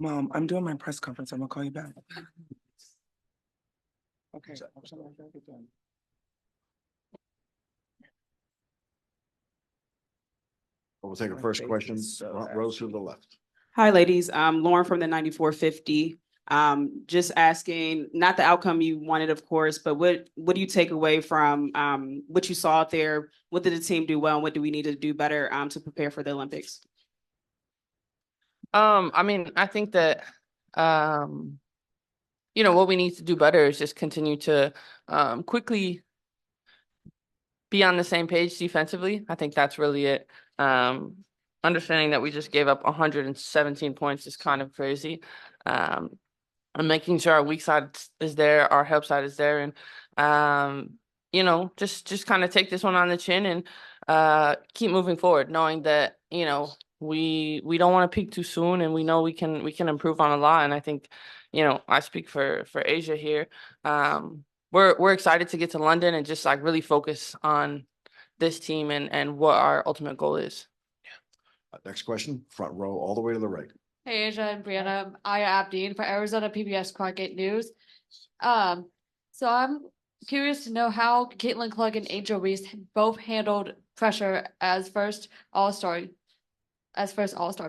Mom, I'm doing my press conference. I'm gonna call you back. Okay. We'll take our first question. Front row to the left. Hi, ladies. I'm Lauren from the 9450. Just asking, not the outcome you wanted, of course, but what do you take away from what you saw out there? What did the team do well, and what do we need to do better to prepare for the Olympics? I think that what we need to do better is just continue to quickly be on the same page defensively. I think that's really it. Understanding that we just gave up 117 points is kind of crazy. And making sure our weak side is there, our help side is there, and just kind of take this one on the chin and keep moving forward, knowing that we don't want to peak too soon, and we know we can improve on a lot. And I think I speak for Asia here. We're excited to get to London and just like really focus on this team and what our ultimate goal is. Next question, front row, all the way to the right. Hey, Asia and Breanna, Aya Abdeen for Arizona PBS Crockett News. So I'm curious to know how Caitlin Clark and Angel Reese both handled pressure as first All-Star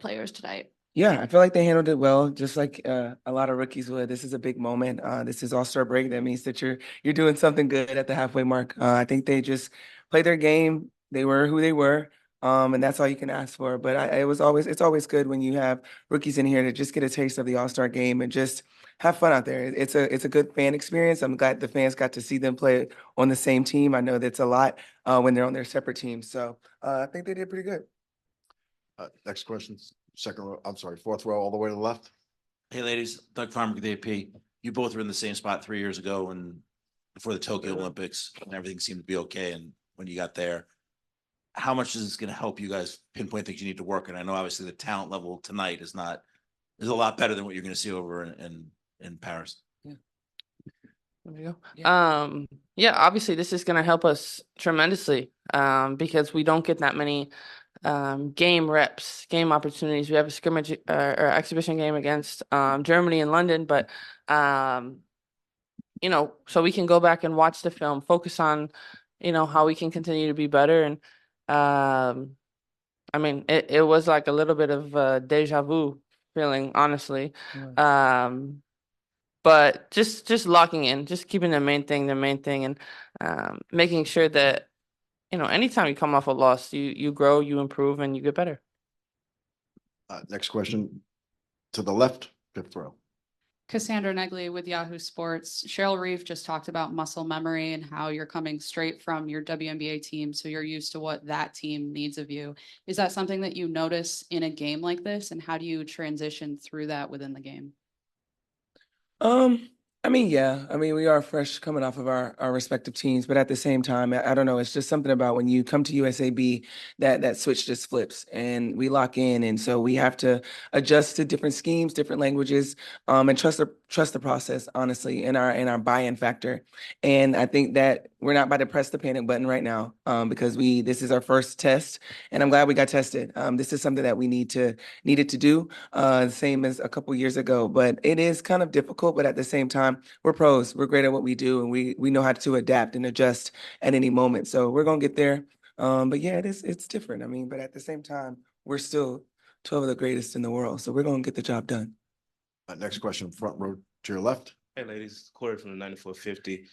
players tonight. Yeah, I feel like they handled it well, just like a lot of rookies would. This is a big moment. This is All-Star break. That means that you're doing something good at the halfway mark. I think they just played their game. They were who they were. And that's all you can ask for. But it's always good when you have rookies in here to just get a taste of the All-Star game and just have fun out there. It's a good fan experience. I'm glad the fans got to see them play on the same team. I know that's a lot when they're on their separate teams. So I think they did pretty good. Next question, fourth row, all the way to the left. Hey, ladies, Doug Farmer with AP. You both were in the same spot 3 years ago and before the Tokyo Olympics, and everything seemed to be okay. And when you got there, how much is this going to help you guys pinpoint things you need to work? And I know obviously the talent level tonight is a lot better than what you're going to see over in Paris. Yeah. There we go. Yeah, obviously this is going to help us tremendously because we don't get that many game reps, game opportunities. We have a scrimmage or exhibition game against Germany in London, but so we can go back and watch the film, focus on how we can continue to be better. And it was like a little bit of deja vu feeling, honestly. But just locking in, just keeping the main thing, and making sure that anytime you come off a loss, you grow, you improve, and you get better. Next question to the left, fifth row. Cassandra Negley with Yahoo Sports. Cheryl Reeve just talked about muscle memory and how you're coming straight from your WNBA team, so you're used to what that team needs of you. Is that something that you notice in a game like this, and how do you transition through that within the game? Yeah. We are fresh coming off of our respective teams, but at the same time, I don't know. It's just something about when you come to USAB that switch just flips and we lock in. And so we have to adjust to different schemes, different languages, and trust the process, honestly, in our buy-in factor. And I think that we're not about to press the panic button right now, because this is our first test, and I'm glad we got tested. This is something that we needed to do, same as a couple years ago, but it is kind of difficult. But at the same time, we're pros. We're great at what we do, and we know how to adapt and adjust at any moment. So we're gonna get there. But yeah, it's different. But at the same time, we're still 12 of the greatest in the world, so we're gonna get the job done. Next question, front row to your left. Hey, ladies, Corey from the 9450.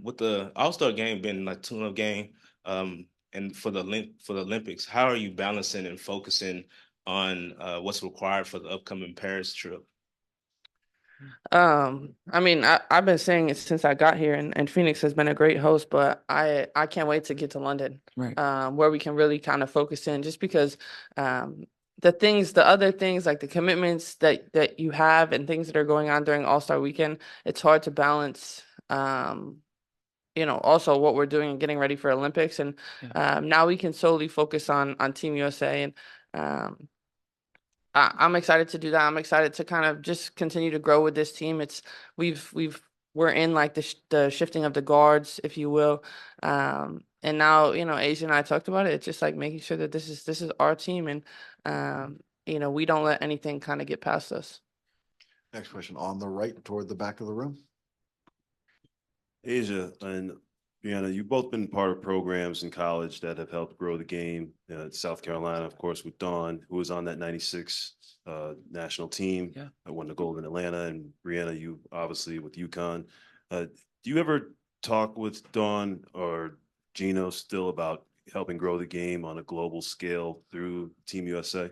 With the All-Star game being like tune-up game, and for the Olympics, how are you balancing and focusing on what's required for the upcoming Paris trip? I've been saying it since I got here, and Phoenix has been a great host, but I can't wait to get to London, right? Where we can really kind of focus in, just because the other things like the commitments that you have and things that are going on during All-Star weekend, it's hard to balance. Also what we're doing and getting ready for Olympics, and now we can solely focus on Team USA, and I'm excited to do that. I'm excited to kind of just continue to grow with this team. We're in like the shifting of the guards, if you will. And now, Asia and I talked about it. It's just like making sure that this is our team, and we don't let anything kind of get past us. Next question on the right toward the back of the room. Asia and Breanna, you've both been part of programs in college that have helped grow the game. South Carolina, of course, with Dawn, who was on that 96 national team that won the gold in Atlanta, and Breanna, you obviously with UConn. Do you ever talk with Dawn or Gino still about helping grow the game on a global scale through Team USA?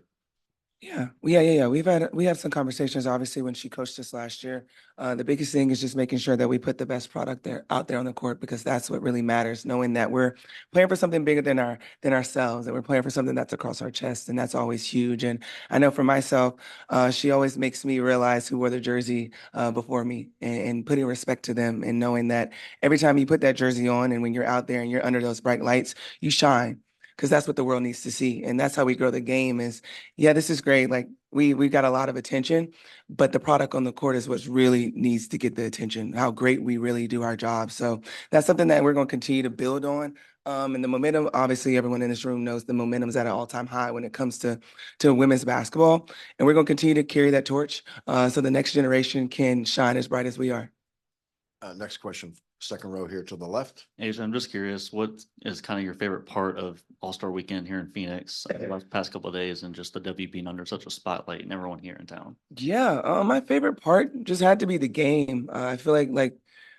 Yeah. We had some conversations, obviously, when she coached us last year. The biggest thing is just making sure that we put the best product out there on the court, because that's what really matters, knowing that we're playing for something bigger than ourselves, that we're playing for something that's across our chest, and that's always huge. And I know for myself, she always makes me realize who wore the jersey before me, and putting respect to them, and knowing that every time you put that jersey on and when you're out there and you're under those bright lights, you shine. Because that's what the world needs to see. And that's how we grow the game is, yeah, this is great. Like we got a lot of attention, but the product on the court is what really needs to get the attention, how great we really do our job. So that's something that we're going to continue to build on. And the momentum, obviously, everyone in this room knows the momentum is at an all-time high when it comes to women's basketball. And we're going to continue to carry that torch so the next generation can shine as bright as we are. Next question, second row here to the left. Asia, I'm just curious, what is kind of your favorite part of All-Star Weekend here in Phoenix the last past couple of days, and just the W being under such a spotlight and everyone here in town? Yeah, my favorite part just had to be the game. I feel like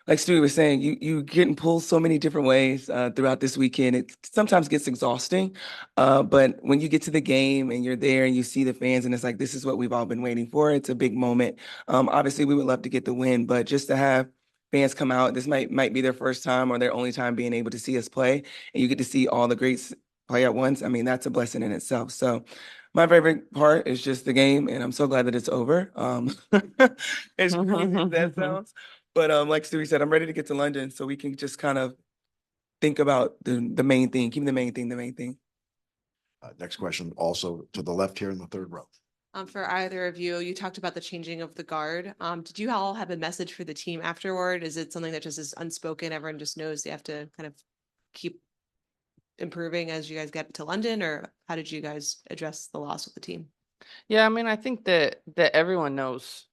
Stewie was saying, you getting pulled so many different ways throughout this weekend. It sometimes gets exhausting, but when you get to the game and you're there and you see the fans, and it's like this is what we've all been waiting for. It's a big moment. Obviously, we would love to get the win, but just to have fans come out, this might be their first time or their only time being able to see us play, and you get to see all the greats play at once. I mean, that's a blessing in itself. So. My favorite part is just the game, and I'm so glad that it's over. As crazy as that sounds, but like Stewie said, I'm ready to get to London so we can just kind of think about the main thing, keep the main thing the main thing. Next question, also to the left here in the third row. For either of you, you talked about the changing of the guard. Did you all have a message for the team afterward? Is it something that just is unspoken? Everyone just knows they have to kind of keep improving as you guys get to London, or how did you guys address the loss with the team? Yeah, I mean, I think that everyone knows,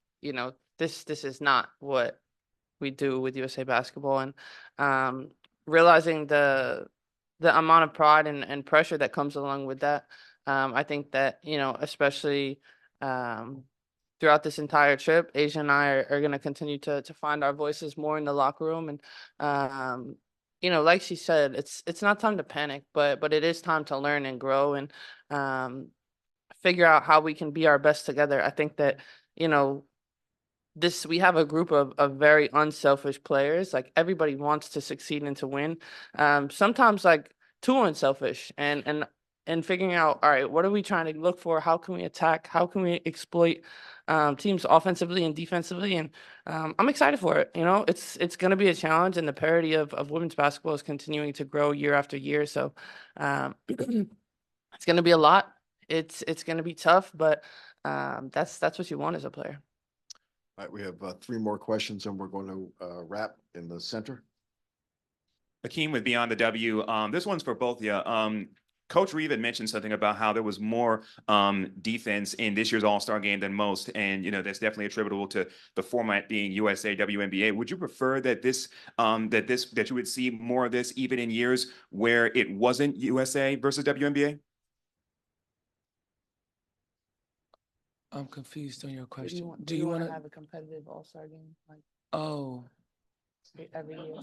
this is not what we do with USA Basketball, and realizing the amount of pride and pressure that comes along with that. I think that, especially throughout this entire trip, Asia and I are going to continue to find our voices more in the locker room, and like she said, it's not time to panic, but it is time to learn and grow, and figure out how we can be our best together. I think that, we have a group of very unselfish players. Like everybody wants to succeed and to win. Sometimes like too unselfish, and figuring out, all right, what are we trying to look for? How can we attack? How can we exploit teams offensively and defensively? And I'm excited for it. It's going to be a challenge, and the parity of women's basketball is continuing to grow year after year. So it's going to be a lot. It's going to be tough, but that's what you want as a player. All right, we have three more questions, and we're going to wrap in the center. Akeem with Beyond the W. This one's for both of you. Coach Reeve had mentioned something about how there was more defense in this year's All-Star game than most, and that's definitely attributable to the format being USA WNBA. Would you prefer that that you would see more of this even in years where it wasn't USA versus WNBA? I'm confused on your question. Do you want to have a competitive All-Star game? Like, Oh, every year.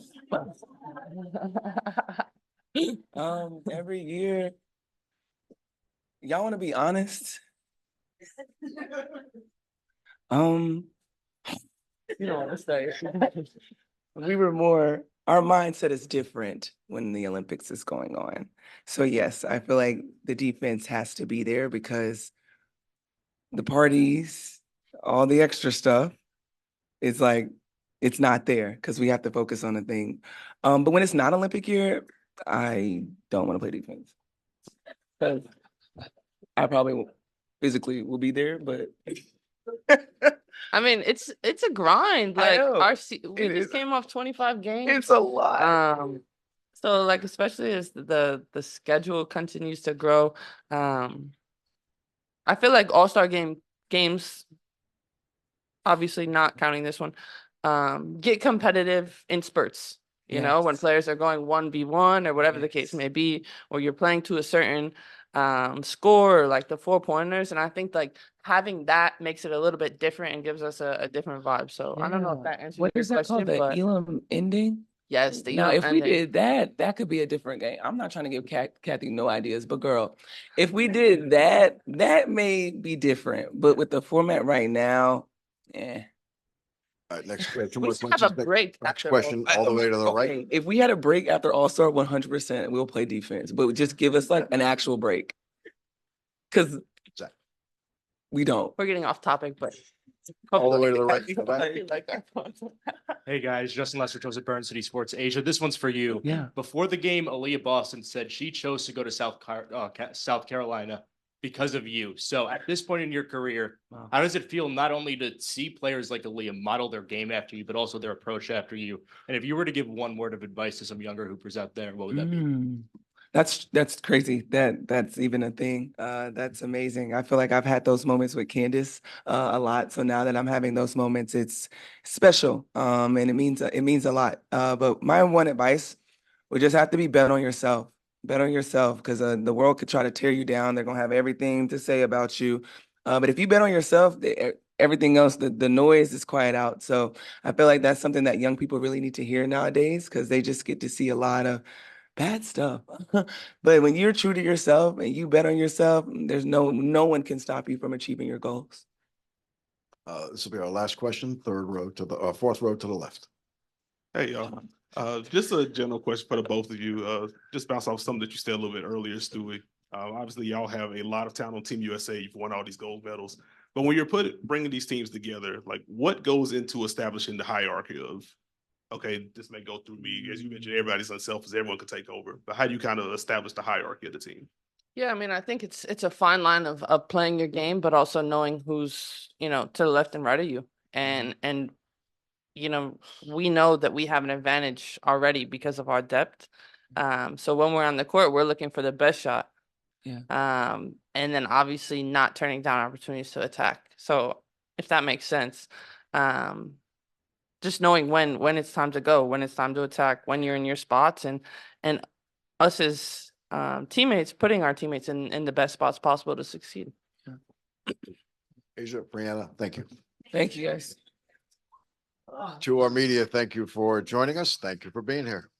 Every year. Y'all want to be honest? Let's say our mindset is different when the Olympics is going on. So yes, I feel like the defense has to be there because the parties, all the extra stuff, it's like it's not there because we have to focus on the thing. But when it's not Olympic year, I don't want to play defense. Because I probably physically will be there, but I mean, it's a grind. I Like know. we just came off 25 games. It's a lot. So like especially as the schedule continues to grow, I feel like All-Star games obviously not counting this one, get competitive in spurts. You know, when players are going 1v1 or whatever the case may be, or you're playing to a certain score, like the 4-pointers. And I think like having that makes it a little bit different and gives us a different vibe. So I don't know if that answers What your is that called? question, The but Elam ending? yes, the Now, Elam if we ending. did that, that could be a different game. I'm not trying to give Kathy no ideas, but girl, if we did that, that may be different. But with the format right now, yeah. All right, next, we have two We more should have questions. a break Next after question, all the way to the right. Okay, if we had a break after All-Star, 100%, we'll play defense, but just give us like an actual break. Because we don't. We're getting off topic, but All the way to the right. Hey guys, Justin Lester, Joseph Burns, City Sports Asia. This one's for you. Yeah. Before the game, Aaliyah Boston said she chose to go to South Carolina because of you. So at this point in your career, how does it feel not only to see players like Aaliyah model their game after you, but also their approach after you? And if you were to give one word of advice to some younger hoopers out there, what would that be? That's crazy that's even a thing. That's amazing. I feel like I've had those moments with Candace a lot. So now that I'm having those moments, it's special. And it means a lot. But my one advice would just have to be bet on yourself. Bet on yourself because the world could try to tear you down. They're gonna have everything to say about you. But if you bet on yourself, everything else, the noise is quiet out. So I feel like that's something that young people really need to hear nowadays because they just get to see a lot of bad stuff. But when you're true to yourself and you bet on yourself, there's no one can stop you from achieving your goals. This will be our last question, fourth row to the left. Hey, y'all. Just a general question for the both of you. Just bounce off something that you said a little bit earlier, Stewie. Obviously, y'all have a lot of talent on Team USA. You've won all these gold medals. But when you're bringing these teams together, like what goes into establishing the hierarchy of, okay, this may go through me. As you mentioned, everybody's unselfish. Everyone can take over. But how do you kind of establish the hierarchy of the team? yeah, I mean, I think it's a fine line of playing your game, but also knowing who's, you know, to the left and right of you. And you know, we know that we have an advantage already because of our depth. So when we're on the court, we're looking for the best shot. Yeah. And then obviously not turning down opportunities to attack. So if that makes sense, just knowing when it's time to go, when it's time to attack, when you're in your spots, and us as teammates, putting our teammates in the best spots possible to succeed. Asia, Breanna, thank you. Thank you guys. To our media, thank you for joining us. Thank you for being here.